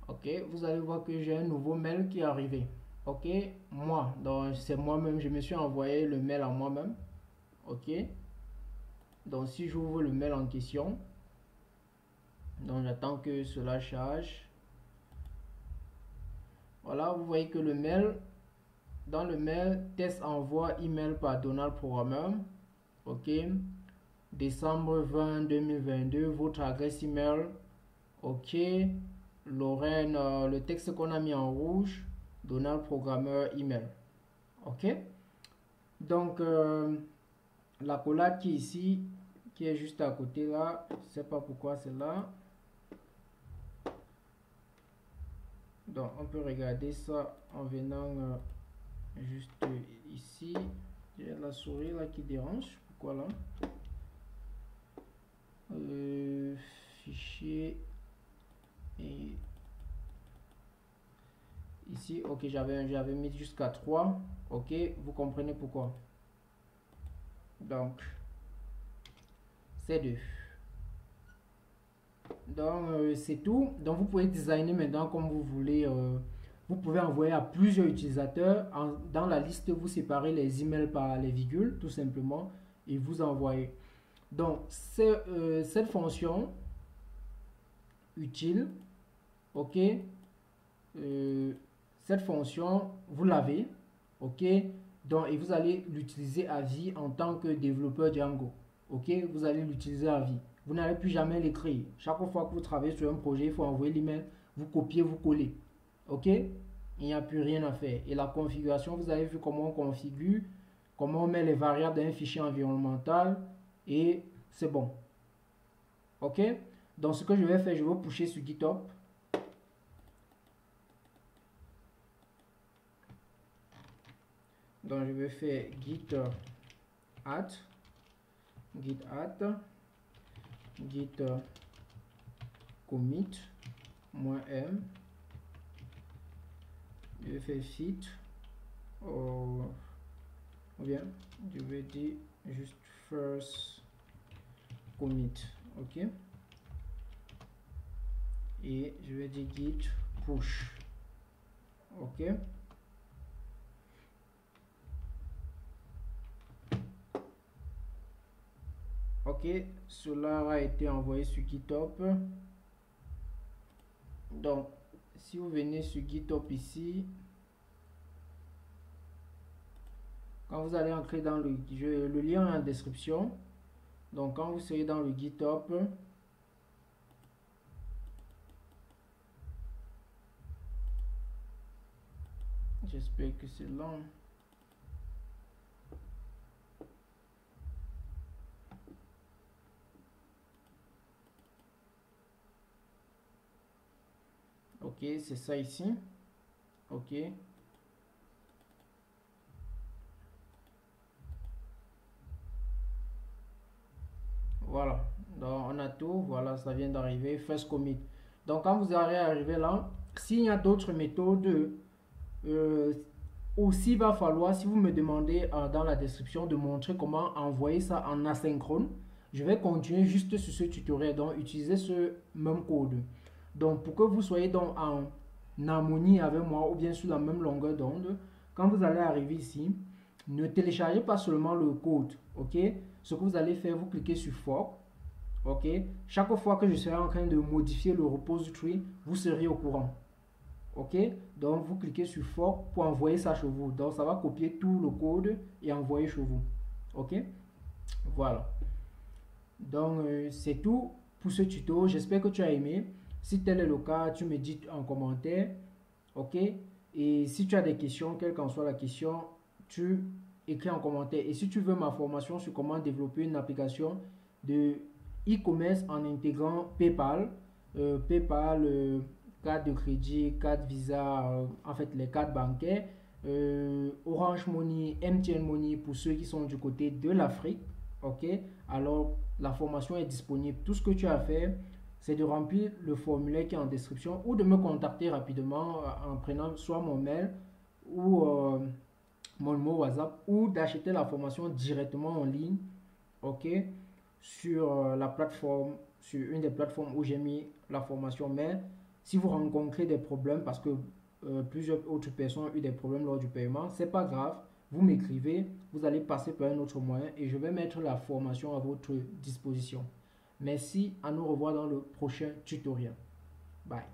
Ok, vous allez voir que j'ai un nouveau mail qui est arrivé. Ok, moi, donc c'est moi-même, je me suis envoyé le mail à moi-même. Ok, donc si j'ouvre le mail en question, donc j'attends que cela charge. Voilà, vous voyez que le mail, dans le mail, test envoi email par Donald Programmeur. Ok, décembre 20 2022, votre adresse email. Ok, Lorraine, le texte qu'on a mis en rouge, Donald Programmeur email. Ok, Donc, l'accolade qui est ici, qui est juste à côté là, je ne sais pas pourquoi c'est là. Donc, on peut regarder ça en venant juste ici. Il y a la souris là qui dérange. Pourquoi là? Fichier. Et ici, ok, j'avais mis jusqu'à 3. Ok, vous comprenez pourquoi. Donc, c'est 2. Donc, c'est tout. Donc, vous pouvez designer maintenant comme vous voulez. Vous pouvez envoyer à plusieurs utilisateurs. Dans la liste, vous séparez les emails par les virgules, tout simplement, et vous envoyez. Donc, cette fonction utile, ok, cette fonction, vous l'avez, ok, donc, et vous allez l'utiliser à vie en tant que développeur Django, ok, vous allez l'utiliser à vie. Vous n'allez plus jamais l'écrire. Chaque fois que vous travaillez sur un projet, il faut envoyer l'email, vous copiez, vous collez, ok, il n'y a plus rien à faire. Et la configuration, vous avez vu comment on configure, comment on met les variables dans un fichier environnemental, et c'est bon, ok. Donc, ce que je vais faire, je vais pusher sur GitHub. Donc, je vais faire git add, git commit -m. Je vais faire fit, ou bien je vais dire juste first commit, ok. Et je vais dire git push, ok. Ok, cela a été envoyé sur GitHub. Donc, si vous venez sur GitHub ici, quand vous allez entrer dans le lien est en description. Donc, quand vous serez dans le GitHub, j'espère que c'est long. Ok, c'est ça ici. Ok. Voilà. Donc, on a tout. Voilà, ça vient d'arriver. First commit. Donc, quand vous allez arriver là, s'il y a d'autres méthodes, aussi va falloir, si vous me demandez dans la description de montrer comment envoyer ça en asynchrone, je vais continuer juste sur ce tutoriel. Donc, utilisez ce même code. Donc, pour que vous soyez donc en harmonie avec moi ou bien sur la même longueur d'onde, quand vous allez arriver ici, ne téléchargez pas seulement le code, ok. Ce que vous allez faire, vous cliquez sur fork, ok. Chaque fois que je serai en train de modifier le repository, vous serez au courant, ok. Donc, vous cliquez sur fork pour envoyer ça chez vous. Donc, ça va copier tout le code et envoyer chez vous, ok. Voilà. Donc, c'est tout pour ce tuto. J'espère que tu as aimé. Si tel est le cas, tu me dis en commentaire, ok. Et si tu as des questions, quelle qu'en soit la question, tu écris en commentaire. Et si tu veux ma formation sur comment développer une application de e-commerce en intégrant PayPal, carte de crédit, carte Visa, en fait les cartes bancaires, Orange Money, MTN Money pour ceux qui sont du côté de l'Afrique, ok. Alors la formation est disponible. Tout ce que tu as à faire, c'est de remplir le formulaire qui est en description ou de me contacter rapidement en prenant soit mon mail ou mon numéro WhatsApp, ou d'acheter la formation directement en ligne, ok, sur la plateforme, sur une des plateformes où j'ai mis la formation. Mais si vous rencontrez des problèmes parce que plusieurs autres personnes ont eu des problèmes lors du paiement, c'est pas grave, vous m'écrivez, vous allez passer par un autre moyen et je vais mettre la formation à votre disposition. Merci, à nous revoir dans le prochain tutoriel. Bye.